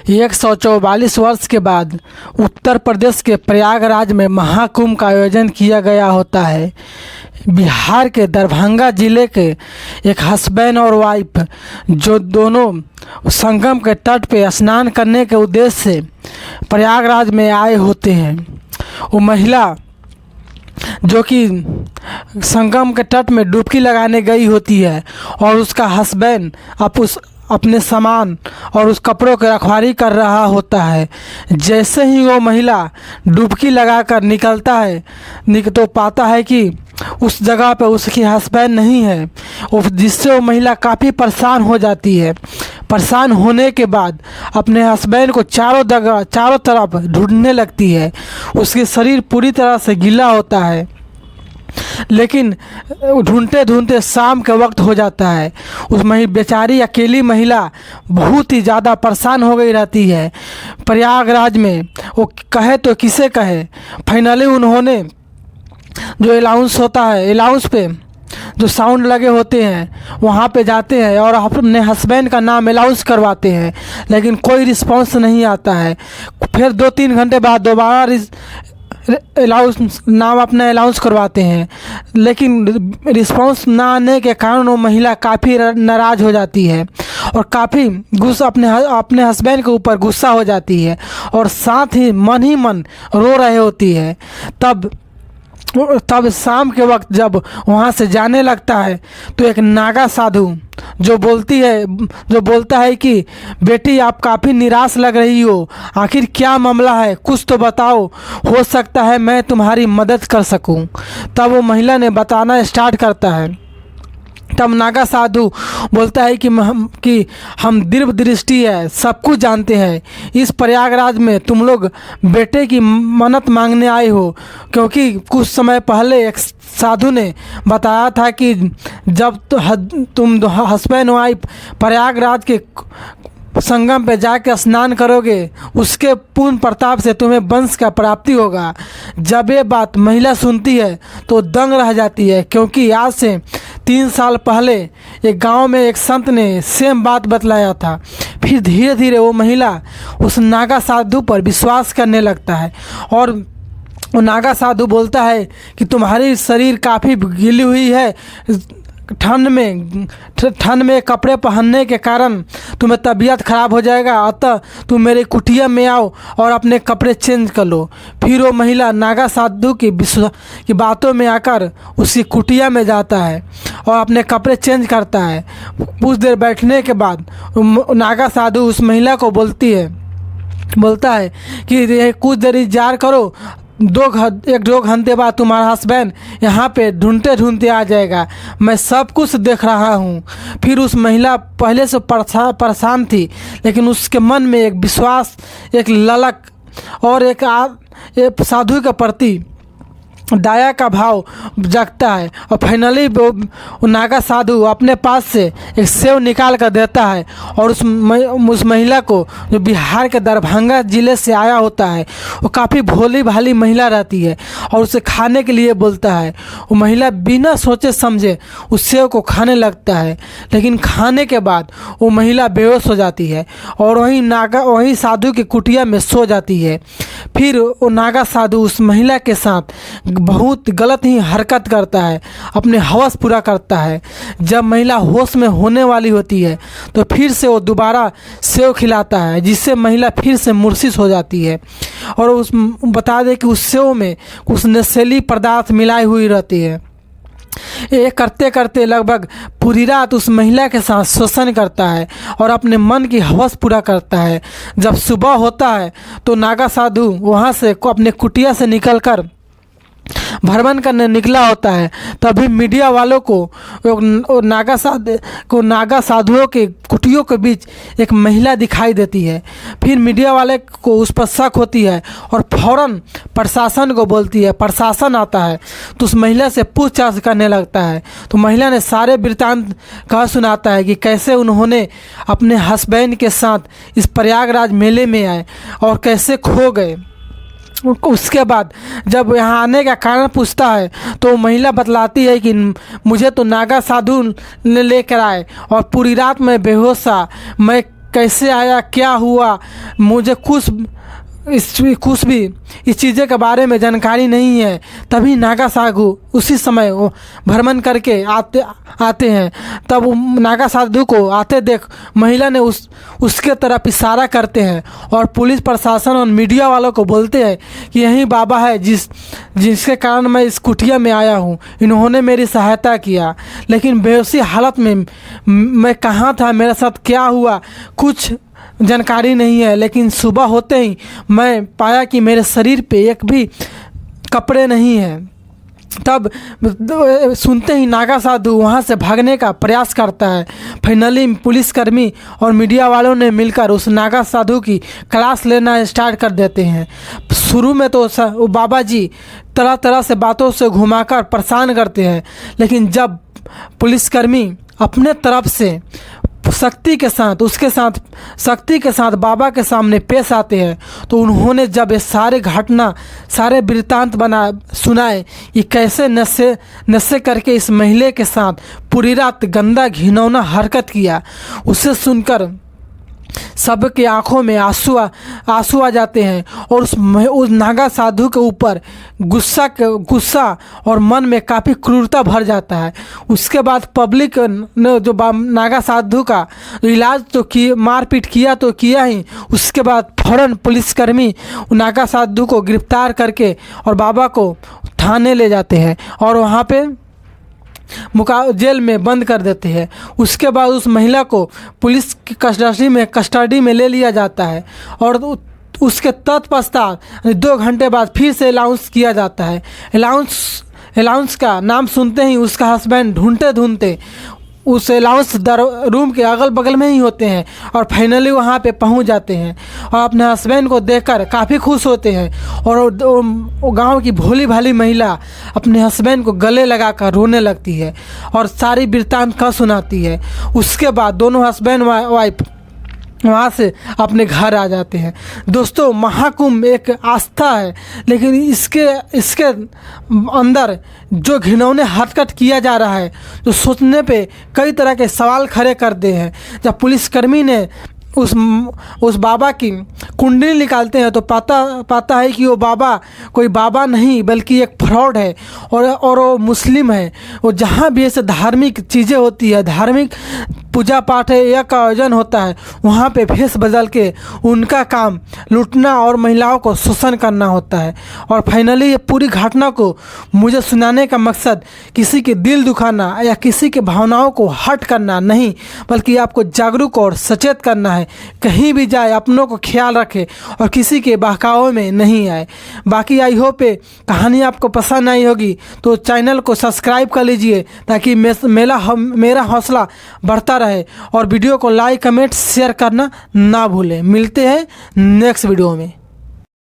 144 वर्ष के बाद उत्तर प्रदेश के प्रयागराज में महाकुंभ का आयोजन किया गया होता है। बिहार के दरभंगा जिले के एक हस्बैंड और वाइफ जो दोनों संगम के तट पे स्नान करने के उद्देश्य से प्रयागराज में आए होते हैं। वो महिला जो कि संगम के तट में डुबकी लगाने गई होती है और उसका हस्बैंड अपने सामान और उस कपड़ों की रखवाली कर रहा होता है। जैसे ही वो महिला डुबकी लगाकर निकलता है तो पाता है कि उस जगह पे उसकी हस्बैंड नहीं है, जिससे वो महिला काफ़ी परेशान हो जाती है। परेशान होने के बाद अपने हस्बैंड को चारों तरफ ढूंढने लगती है। उसके शरीर पूरी तरह से गीला होता है, लेकिन ढूंढते ढूंढते शाम के वक्त हो जाता है। उस बेचारी अकेली महिला बहुत ही ज़्यादा परेशान हो गई रहती है। प्रयागराज में वो कहे तो किसे कहे, फाइनली उन्होंने जो अलाउंस होता है, अलाउंस पे जो साउंड लगे होते हैं वहाँ पे जाते हैं और अपने हस्बैंड का नाम अलाउंस करवाते हैं, लेकिन कोई रिस्पांस नहीं आता है। फिर 2-3 घंटे बाद दोबारा नाम अपना अलाउंस करवाते हैं, लेकिन रिस्पांस ना आने के कारण वो महिला काफ़ी नाराज़ हो जाती है और काफ़ी गुस्सा अपने हस्बैंड के ऊपर गुस्सा हो जाती है और साथ ही मन रो रही होती है। तब शाम के वक्त जब वहाँ से जाने लगता है तो एक नागा साधु जो बोलता है कि बेटी आप काफ़ी निराश लग रही हो, आखिर क्या मामला है, कुछ तो बताओ, हो सकता है मैं तुम्हारी मदद कर सकूं। तब वो महिला ने बताना स्टार्ट करता है। तब नागा साधु बोलता है कि हम दीर्घ दृष्टि है, सब कुछ जानते हैं। इस प्रयागराज में तुम लोग बेटे की मन्नत मांगने आए हो, क्योंकि कुछ समय पहले एक साधु ने बताया था कि जब तुम हस्बैंड वाइफ प्रयागराज के संगम पे जाके स्नान करोगे, उसके पूर्ण प्रताप से तुम्हें वंश का प्राप्ति होगा। जब ये बात महिला सुनती है तो दंग रह जाती है, क्योंकि आज से 3 साल पहले एक गांव में एक संत ने सेम बात बतलाया था। फिर धीरे धीरे वो महिला उस नागा साधु पर विश्वास करने लगता है और वो नागा साधु बोलता है कि तुम्हारी शरीर काफ़ी गीली हुई है, ठंड में कपड़े पहनने के कारण तुम्हें तबीयत ख़राब हो जाएगा, अतः तुम मेरे कुटिया में आओ और अपने कपड़े चेंज कर लो। फिर वो महिला नागा साधु की बातों में आकर उसकी कुटिया में जाता है और अपने कपड़े चेंज करता है। कुछ देर बैठने के बाद नागा साधु उस महिला को बोलता है कि कुछ देर इंतजार करो, 1-2 घंटे बाद तुम्हारा हस्बैंड यहाँ पे ढूंढते आ जाएगा, मैं सब कुछ देख रहा हूँ। फिर उस महिला पहले से परेशान थी, लेकिन उसके मन में एक विश्वास, एक ललक और एक साधु के प्रति दया का भाव जगता है और फाइनली वो नागा साधु अपने पास से एक सेव निकाल कर देता है और उस महिला को, जो बिहार के दरभंगा ज़िले से आया होता है, वो काफ़ी भोली भाली महिला रहती है और उसे खाने के लिए बोलता है। वो महिला बिना सोचे समझे उस सेव को खाने लगता है, लेकिन खाने के बाद वो महिला बेहोश हो जाती है और वहीं साधु की कुटिया में सो जाती है। फिर वो नागा साधु उस महिला के साथ बहुत गलत ही हरकत करता है, अपने हवस पूरा करता है। जब महिला होश में होने वाली होती है तो फिर से वो दोबारा सेव खिलाता है, जिससे महिला फिर से मूर्छित हो जाती है। और बता दें कि उस सेव में कुछ नशीली पदार्थ मिलाई हुई रहती है। ये करते करते लगभग पूरी रात उस महिला के साथ शोषण करता है और अपने मन की हवस पूरा करता है। जब सुबह होता है तो नागा साधु वहाँ से अपने कुटिया से निकलकर भ्रमण करने निकला होता है। तभी मीडिया वालों को नागा साधुओं के कुटियों के बीच एक महिला दिखाई देती है। फिर मीडिया वाले को उस पर शक होती है और फौरन प्रशासन को बोलती है। प्रशासन आता है तो उस महिला से पूछताछ करने लगता है। तो महिला ने सारे वृत्तांत कह सुनाता है कि कैसे उन्होंने अपने हस्बैंड के साथ इस प्रयागराज मेले में आए और कैसे खो गए। उसके बाद जब यहाँ आने का कारण पूछता है तो महिला बतलाती है कि मुझे तो नागा साधु ने लेकर आए और पूरी रात में बेहोश था, मैं कैसे आया, क्या हुआ, मुझे कुछ भी इस चीज़ें के बारे में जानकारी नहीं है। तभी नागा साधु उसी समय वो भ्रमण करके आते हैं। तब वो नागा साधु को आते देख महिला ने उसके तरफ इशारा करते हैं और पुलिस प्रशासन और मीडिया वालों को बोलते हैं कि यही बाबा है जिसके कारण मैं इस कुटिया में आया हूँ, इन्होंने मेरी सहायता किया। लेकिन बेहोशी हालत में मैं कहाँ था, मेरे साथ क्या हुआ, कुछ जानकारी नहीं है। लेकिन सुबह होते ही मैं पाया कि मेरे शरीर पे एक भी कपड़े नहीं हैं। तब सुनते ही नागा साधु वहाँ से भागने का प्रयास करता है। फाइनली पुलिसकर्मी और मीडिया वालों ने मिलकर उस नागा साधु की क्लास लेना स्टार्ट कर देते हैं। शुरू में तो वो बाबा जी तरह तरह से बातों से घुमाकर परेशान करते हैं, लेकिन जब पुलिसकर्मी अपने तरफ से शक्ति के साथ बाबा के सामने पेश आते हैं, तो उन्होंने जब ये सारे वृत्तांत सुनाए कि कैसे नशे करके इस महिला के साथ पूरी रात गंदा घिनौना हरकत किया, उसे सुनकर सबके आंखों में आंसू आ जाते हैं और उस नागा साधु के ऊपर गुस्सा और मन में काफ़ी क्रूरता भर जाता है। उसके बाद पब्लिक ने जो नागा साधु का इलाज तो मारपीट किया तो किया ही, उसके बाद फौरन पुलिसकर्मी नागा साधु को गिरफ्तार करके और बाबा को थाने ले जाते हैं और वहाँ पे जेल में बंद कर देते हैं। उसके बाद उस महिला को पुलिस की कस्टडी में ले लिया जाता है और उसके तत्पश्चात 2 घंटे बाद फिर से अनाउंस किया जाता है। अनाउंस का नाम सुनते ही उसका हस्बैंड ढूंढते उस अलाउंस रूम के अगल बगल में ही होते हैं और फाइनली वहाँ पे पहुँच जाते हैं और अपने हस्बैंड को देखकर काफ़ी खुश होते हैं और गांव की भोली भाली महिला अपने हस्बैंड को गले लगाकर रोने लगती है और सारी वृत्तांत का सुनाती है। उसके बाद दोनों हस्बैंड वाइफ वहाँ से अपने घर आ जाते हैं। दोस्तों, महाकुंभ एक आस्था है, लेकिन इसके अंदर जो घिनौने हरकत किया जा रहा है, जो सोचने पे कई तरह के सवाल खड़े करते हैं। जब पुलिसकर्मी ने उस बाबा की कुंडली निकालते हैं तो पाता है कि वो बाबा कोई बाबा नहीं बल्कि एक फ्रॉड है और वो मुस्लिम है। वो जहाँ भी ऐसे धार्मिक चीज़ें होती है, धार्मिक पूजा पाठ है या का आयोजन होता है, वहाँ पे भेष बदल के उनका काम लूटना और महिलाओं को शोषण करना होता है। और फाइनली ये पूरी घटना को मुझे सुनाने का मकसद किसी के दिल दुखाना या किसी के भावनाओं को हर्ट करना नहीं, बल्कि आपको जागरूक और सचेत करना है। कहीं भी जाए अपनों को ख्याल रखे और किसी के बहकावे में नहीं आए। बाकी आई होप कहानी आपको पसंद आई होगी तो चैनल को सब्सक्राइब कर लीजिए ताकि मेरा हौसला बढ़ता रहे और वीडियो को लाइक कमेंट शेयर करना ना भूलें। मिलते हैं नेक्स्ट वीडियो में।